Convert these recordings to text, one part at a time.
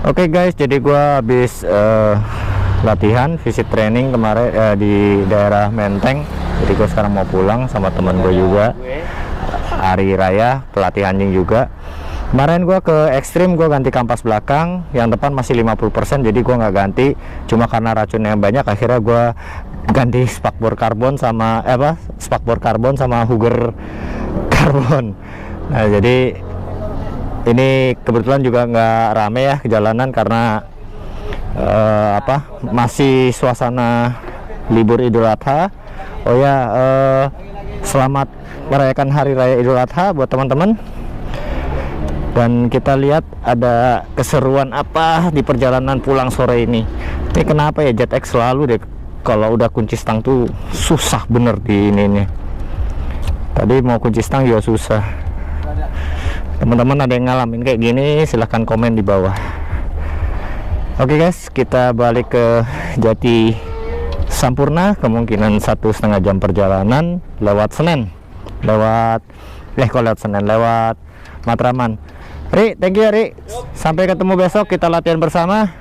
Oke guys, jadi gua habis latihan visit training kemarin di daerah Menteng. Jadi gue sekarang mau pulang sama teman gue juga, hari raya pelatih anjing juga. Kemarin gue ke ekstrim, gue ganti kampas belakang, yang depan masih 50%, jadi gue nggak ganti. Cuma karena racunnya yang banyak, akhirnya gue ganti spakbor karbon sama spakbor karbon sama hugger karbon. Nah jadi ini kebetulan juga nggak rame ya jalanan karena masih suasana libur Idul Adha. Oh ya, selamat merayakan hari raya Idul Adha buat teman-teman. Dan kita lihat ada keseruan apa di perjalanan pulang sore ini. Ini kenapa ya JetX selalu deh kalau udah kunci stang tuh susah bener di ininya. Tadi mau kunci stang juga susah. Teman-teman ada yang ngalamin kayak gini, silahkan komen di bawah. Oke guys, kita balik ke Jati Sampurna, kemungkinan 1,5 jam perjalanan lewat Senen, lewat Matraman. Ri, thank you Ri. Sampai ketemu besok, kita latihan bersama.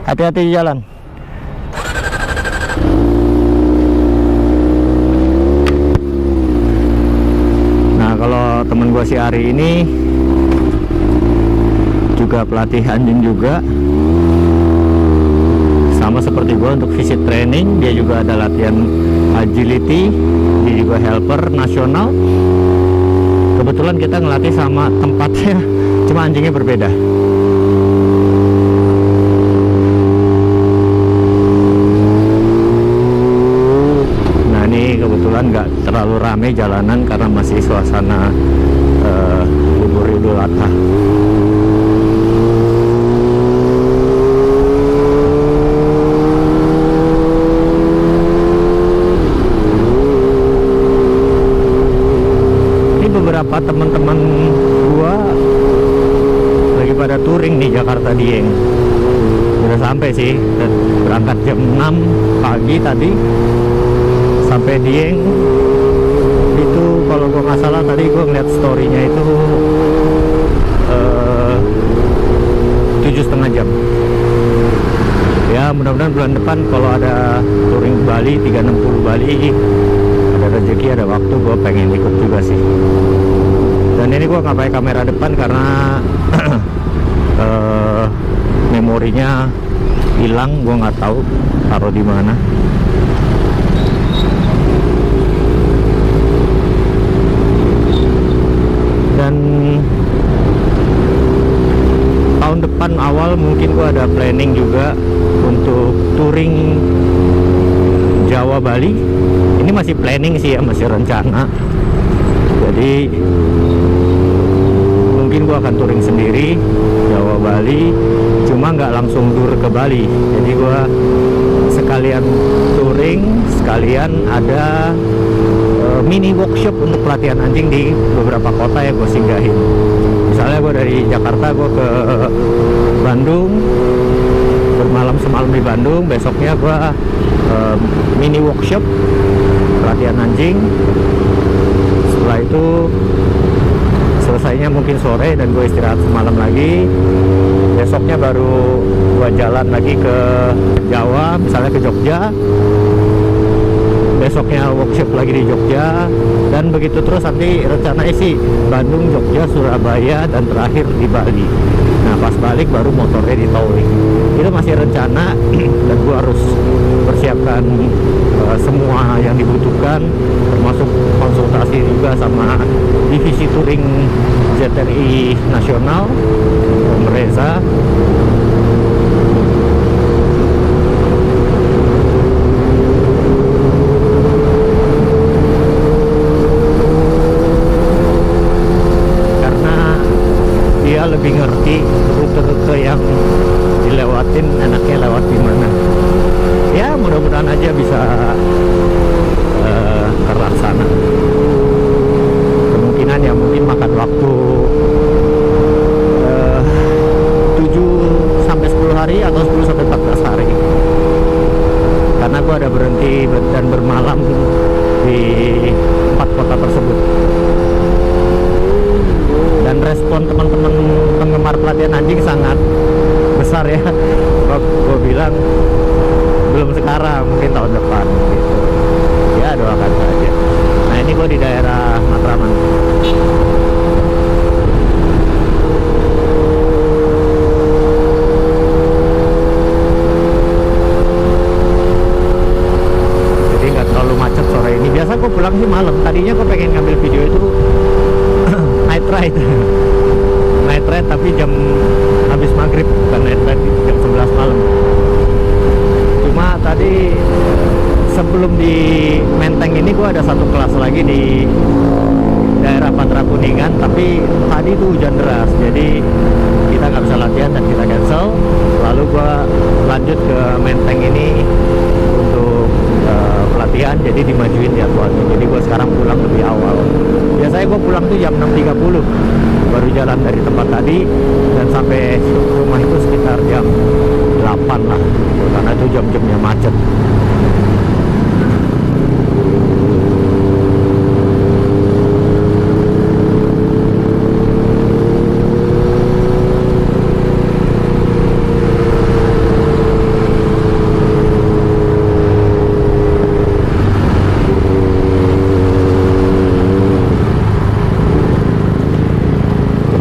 Hati-hati di jalan. Nah, kalau temen gue si Ari ini juga pelatih anjing juga, sama seperti gue untuk visit training. Dia juga ada latihan agility, dia juga helper nasional. Kebetulan kita ngelatih sama tempatnya, cuma anjingnya berbeda. Nah ini kebetulan nggak terlalu rame jalanan karena masih suasana libur Idul Adha. Beberapa teman-teman gua lagi pada touring di Jakarta Dieng. Udah sampai sih, berangkat jam 6 pagi tadi sampai Dieng. Itu kalau gua nggak salah tadi gua ngeliat storynya itu 7,5 jam. Ya mudah-mudahan bulan depan kalau ada touring Bali 360 Bali, ada rezeki ada waktu, gue pengen ikut juga sih. Dan ini gue nggak pakai kamera depan karena memorinya hilang, gue nggak tahu taruh di mana. Dan tahun depan awal mungkin gue ada planning juga untuk touring Jawa Bali. Ini masih planning sih ya, masih rencana. Jadi mungkin gua akan touring sendiri Jawa Bali, cuma nggak langsung tur ke Bali. Jadi gua sekalian touring, sekalian ada mini workshop untuk pelatihan anjing di beberapa kota yang gue singgahin. Misalnya gue dari Jakarta gue ke Bandung, bermalam semalam di Bandung, besoknya gue mini workshop pelatihan anjing. Setelah itu selesainya mungkin sore dan gue istirahat semalam lagi. Besoknya baru gue jalan lagi ke Jawa, misalnya ke Jogja. Besoknya workshop lagi di Jogja, dan begitu terus. Nanti rencananya sih Bandung, Jogja, Surabaya, dan terakhir di Bali. Nah pas balik baru motornya di towing. Itu masih rencana dan gue harus persiapkan semua yang dibutuhkan, termasuk konsultasi juga sama divisi touring ZRI nasional, Om Reza. Lebih ngerti rute-rute yang dilewatin enaknya lewat di mana. Ya mudah-mudahan aja bisa terlaksana. Kemungkinan ya mungkin makan waktu 7 sampai 10 hari atau 10 sampai 14 hari. Karena gua ada berhenti dan bermalam di 4 kota tersebut. Dan respon teman-teman penggemar pelatihan anjing sangat besar ya. Gue bilang belum sekarang, mungkin tahun depan gitu. Ya doakan saja. Nah ini gue di daerah Matraman. Jadi nggak terlalu macet sore ini. Biasa gue pulang sih malam. Tadinya gue pengen ngambil video itu night ride. Night ride tapi jam habis maghrib, bukan night ride jam 11 malam. Cuma tadi sebelum di Menteng ini gue ada satu kelas lagi di daerah Patra Kuningan, tapi tadi itu hujan deras, jadi kita nggak bisa latihan dan kita cancel. Lalu gue lanjut ke Menteng ini untuk pelatihan, jadi dimajuin jadwalnya. Jadi gue sekarang pulang lebih awal. Biasanya gue pulang tuh jam 6.30, baru jalan dari tempat tadi dan sampai rumah itu sekitar jam 8 lah, karena itu jam-jamnya macet.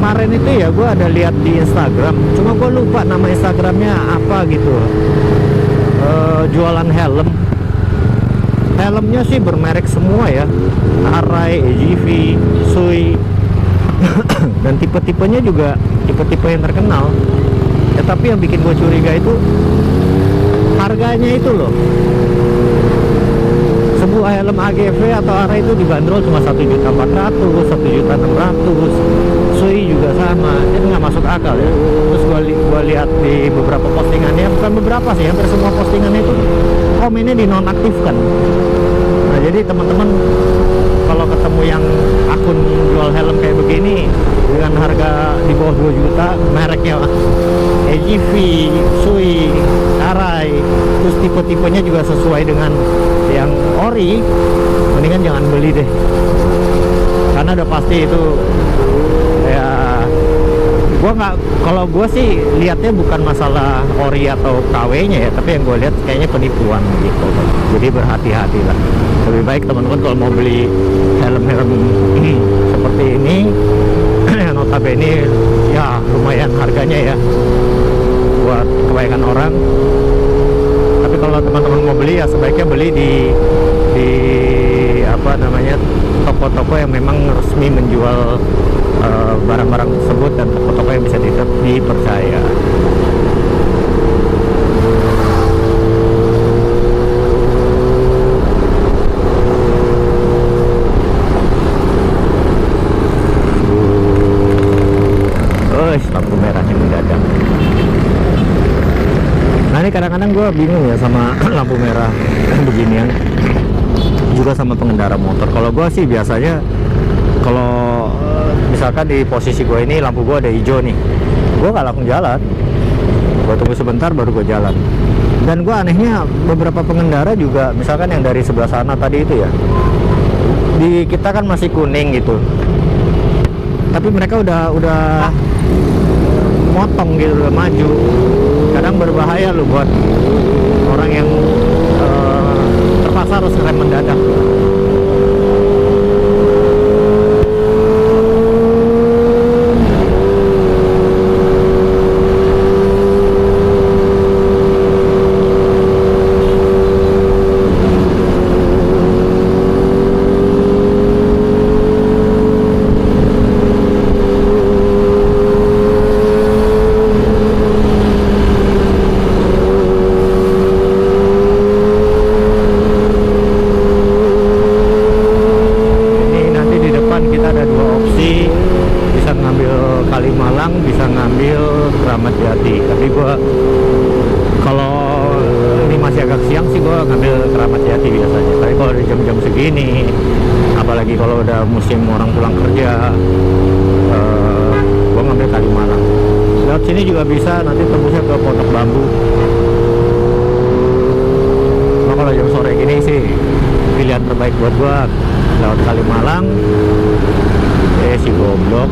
Kemarin itu ya gue ada lihat di Instagram, cuma gue lupa nama Instagramnya apa gitu. Jualan helm. Helmnya sih bermerek semua ya, Arai, AGV, Sui, dan tipe-tipenya juga tipe-tipe yang terkenal. Ya tapi yang bikin gue curiga itu harganya itu loh. Sebuah helm AGV atau Arai itu dibanderol cuma 1.400.000, 1.600.000. Sui juga sama, jadi nggak masuk akal ya. Terus gue lihat di beberapa postingannya, bukan beberapa sih, hampir semua postingannya itu komennya dinonaktifkan. Nah jadi teman-teman kalau ketemu yang akun jual helm kayak begini dengan harga di bawah 2 juta, mereknya AGV, Sui, Arai, terus tipe-tipenya juga sesuai dengan yang ori, mendingan jangan beli deh, karena udah pasti itu ya. Kalau gue sih lihatnya bukan masalah ori atau KW-nya ya, tapi yang gue lihat kayaknya penipuan gitu. Jadi berhati-hati lah. Lebih baik teman-teman kalau mau beli helm-helm seperti ini notabene ya lumayan harganya ya buat kebanyakan orang. Tapi kalau teman-teman mau beli ya sebaiknya beli di apa namanya, toko-toko yang memang resmi menjual barang-barang tersebut dan toko-toko yang bisa dipercaya. Lampu merahnya mendadak. Nah ini kadang-kadang gue bingung ya sama lampu merah beginian, juga sama pengendara motor. Kalau gue sih biasanya kalau misalkan di posisi gue ini lampu gue ada hijau nih, gue nggak langsung jalan, gue tunggu sebentar baru gue jalan. Dan gue anehnya beberapa pengendara juga, misalkan yang dari sebelah sana tadi itu ya, di kita kan masih kuning gitu, tapi mereka udah motong gitu, udah maju. Kadang berbahaya loh buat orang yang terpaksa harus rem mendadak. Bisa ngambil Kramat Jati, tapi gua kalau ini masih agak siang sih gua ngambil Kramat Jati biasanya. Tapi kalau di jam-jam segini, apalagi kalau udah musim orang pulang kerja, gua ngambil Kalimalang. Lewat sini juga bisa, nanti tembusnya ke Pondok Bambu. Nah, kalau jam sore gini sih pilihan terbaik buat gua lewat Kalimalang. Si goblok.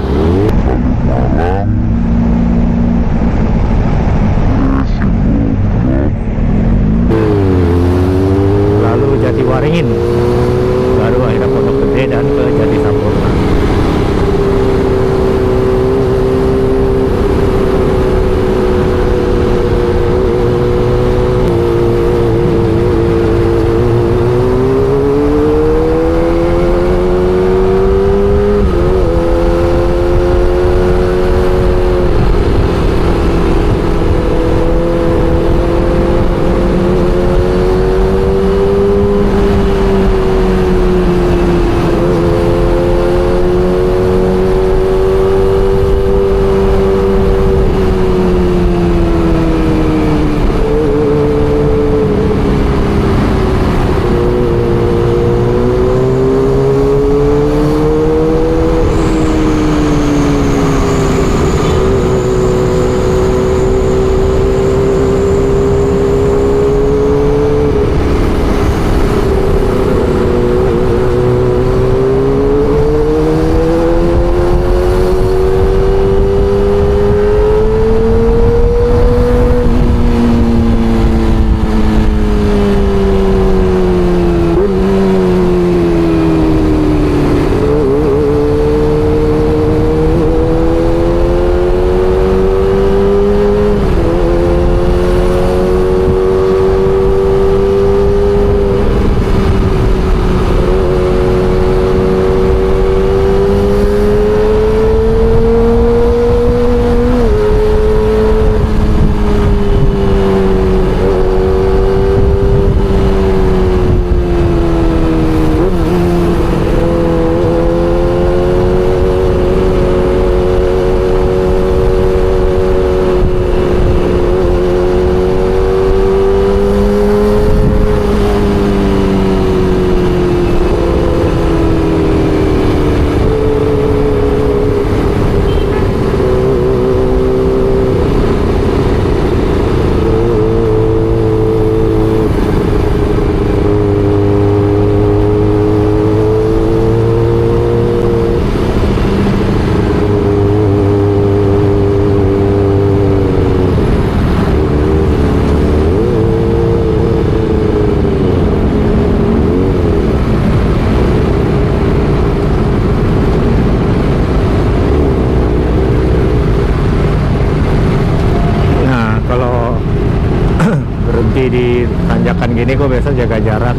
tanjakan gini gue biasa jaga jarak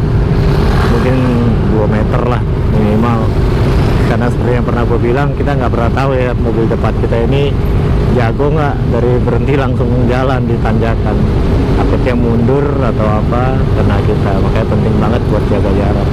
mungkin 2 meter lah minimal, karena seperti yang pernah gue bilang, kita nggak pernah tahu ya mobil depan kita ini jago nggak dari berhenti langsung jalan di tanjakan, takutnya mundur atau apa kena kita. Makanya penting banget buat jaga jarak.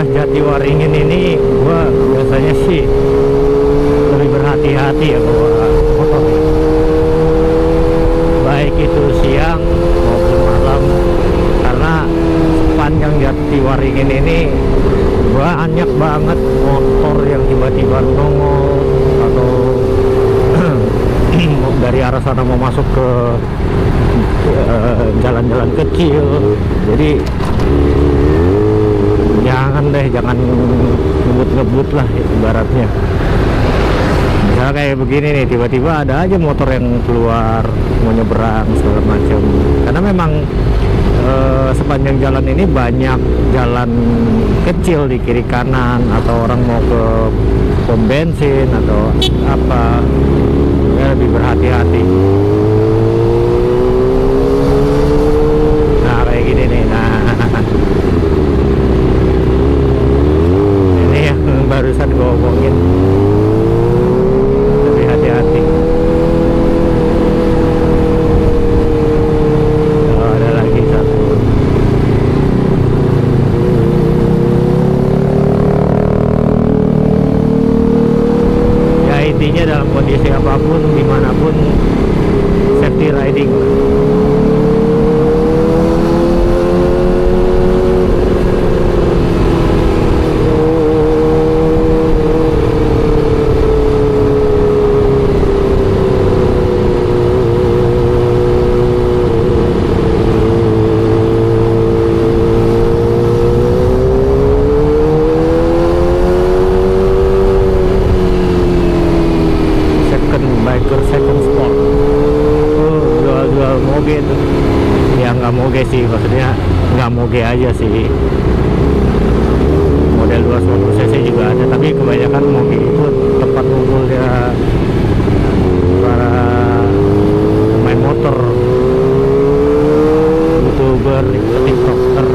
Jatiwaringin ini gua biasanya sih lebih berhati-hati ya bawa motor, baik itu siang maupun malam, karena sepanjang Jatiwaringin ini banyak banget motor yang tiba-tiba nongol atau dari arah sana mau masuk ke jalan-jalan kecil. Jadi jangan ngebut-ngebut lah ibaratnya. Misalnya kayak begini nih, tiba-tiba ada aja motor yang keluar mau nyeberang segala macam, karena memang sepanjang jalan ini banyak jalan kecil di kiri kanan, atau orang mau ke pom bensin atau apa, ya lebih berhati-hati. Nah kayak gini nih, nah ini yang barusan gue omongin, lebih hati-hati. Oh, ada lagi satu. Ya intinya dalam kondisi apapun, dimanapun, safety riding. Second sport, jual moge tuh, ya nggak moge sih, maksudnya nggak moge aja sih, model 250 cc juga ada, tapi kebanyakan mobil itu tempat ngumpulnya para pemain motor, youtuber, tiktoker.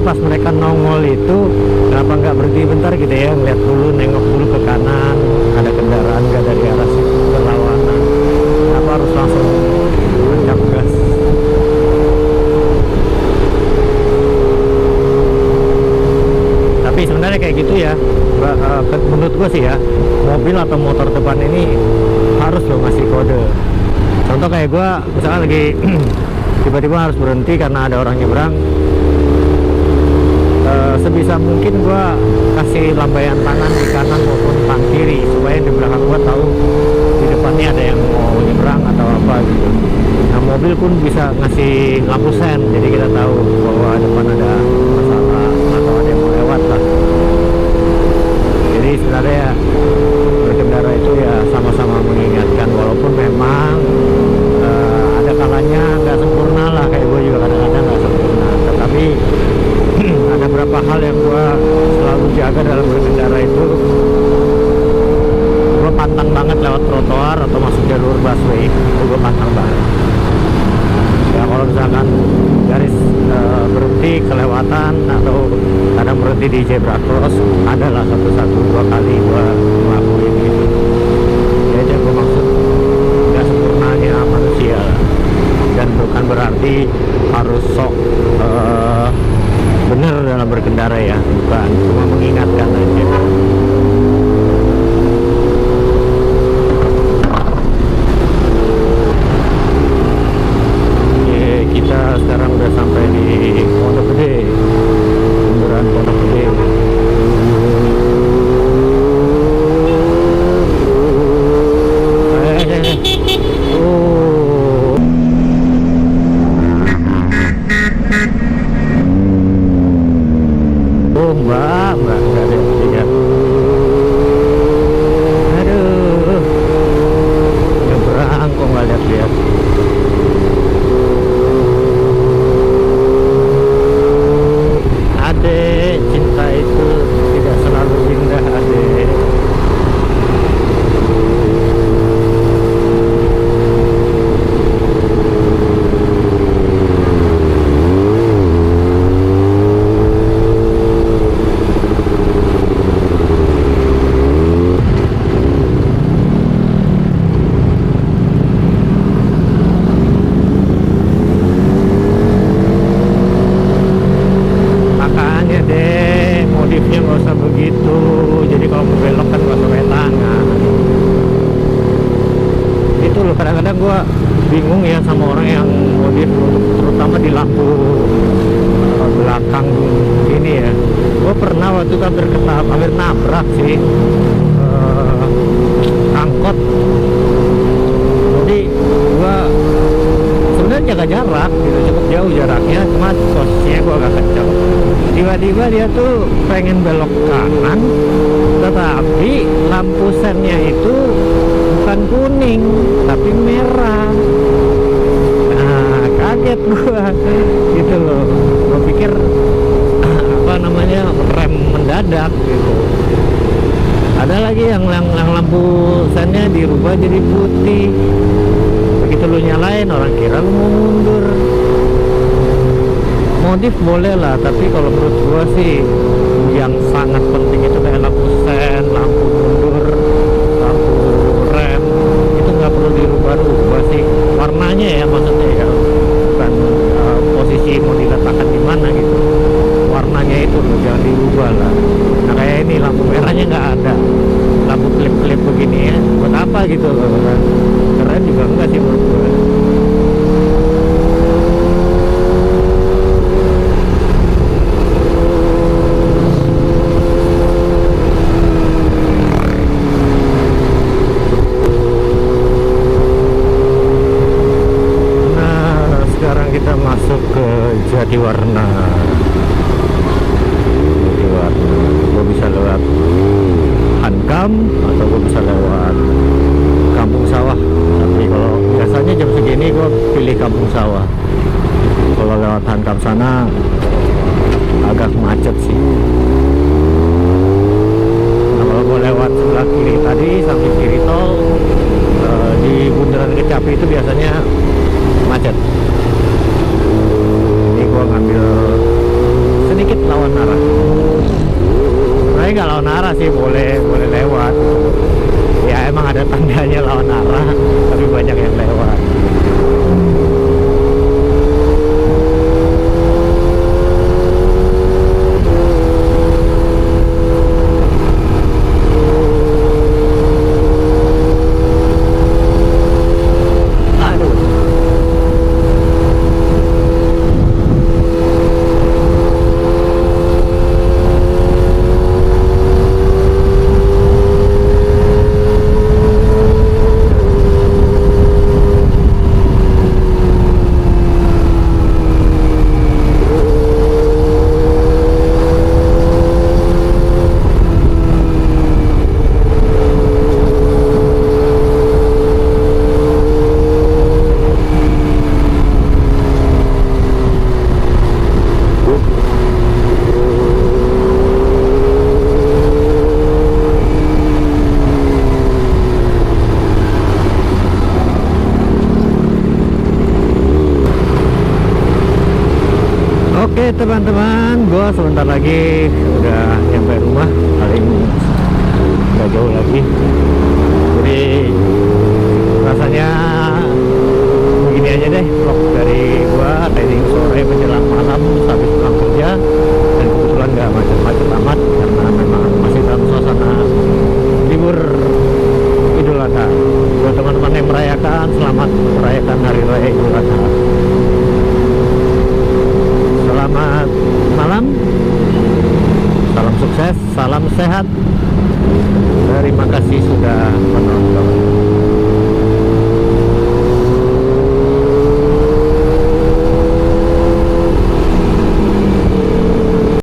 Pas mereka nongol itu kenapa nggak berhenti bentar gitu ya, ngeliat dulu, nengok dulu ke kanan, ada kendaraan nggak dari arah berlawanan, kenapa harus langsung tancap gas? Tapi sebenarnya kayak gitu ya, menurut gua sih ya, mobil atau motor depan ini harus lo ngasih kode. Contoh kayak gua misalkan lagi tiba-tiba harus berhenti karena ada orang nyebrang, sebisa mungkin gua kasih lambaian tangan di kanan maupun tangan kiri supaya di belakang gua tahu di depannya ada yang mau nyebrang atau apa gitu. Nah, mobil pun bisa ngasih lampu sen, jadi kita tahu bahwa depan ada masalah atau ada yang mau lewat lah. Jadi sebenarnya berkendara itu ya sama-sama mengingatkan, walaupun memang ada kalanya nggak sempurna lah, kayak gue juga kadang-kadang nggak sempurna, tetapi ada beberapa hal yang gue selalu jaga dalam berkendara itu. Gue pantang banget lewat trotoar atau masuk jalur busway, itu gue pantang banget ya. Kalau misalkan garis berhenti kelewatan atau kadang berhenti di zebra cross, adalah satu dua kali gue ngelakuin itu. Ya aja gue maksud gak sempurnanya manusia, dan bukan berarti harus sok bener dalam berkendara ya, bukan, cuma mengingatkan aja. Oke, kita sekarang udah sampai di Pondok Gede, bundaran Pondok Gede. Mbak nggak ada lihat. Aduh, nyebrang kok nggak lihat-lihat. Adek, cinta itu tidak selalu indah, adek. Kadang-kadang gue bingung ya sama orang yang modif, terutama di lampu belakang ini ya. Gue pernah waktu itu hampir nabrak sih angkot. Jadi gue sebenarnya jaga jarak gitu, cukup jauh jaraknya, cuma posisinya gue agak kencang. Tiba-tiba dia tuh pengen belok kanan, tetapi lampu sennya itu bukan kuning tapi merah. Nah, kaget gua gitu loh. Gua pikir namanya rem mendadak gitu. Ada lagi yang lampu sennya dirubah jadi putih, begitu lu nyalain orang kira lu mau mundur. Modif boleh lah, tapi kalau menurut gua sih yang sangat penting itu kayak lampu sen, lampu mundur, lampu rem itu nggak perlu dirubah-rubah sih, warnanya ya maksudnya ya, bukan posisi mau diletakkan di mana gitu, warnanya itu loh, jangan dirubah lah. Nah kayak ini lampu merahnya nggak ada, lampu klip-klip begini ya buat apa gitu kan, keren juga enggak sih menurut gua. Masuk ke Jatiwarna. Gue bisa lewat Hankam atau gue bisa lewat Kampung Sawah, tapi kalau biasanya jam segini gue pilih Kampung Sawah. Kalau lewat Hankam sana agak macet sih. Nah kalau gue lewat sebelah kiri tadi, samping kiri tol, di bundaran Kecapi itu biasanya macet. Gua ngambil sedikit lawan arah, tapi nggak lawan arah sih, boleh lewat ya, emang ada tandanya lawan arah tapi banyak yang lewat. Oke teman-teman, gua sebentar lagi udah nyampe rumah, paling nggak jauh lagi. Jadi rasanya begini aja deh vlog dari gua trading sore menjelang malam habis pulang kerja, dan kebetulan nggak macet-macet amat karena memang masih dalam suasana libur Idul Adha. Buat teman-teman yang merayakan, selamat merayakan Hari Raya Idul Adha. Selamat malam, salam sukses, salam sehat. Terima kasih sudah menonton.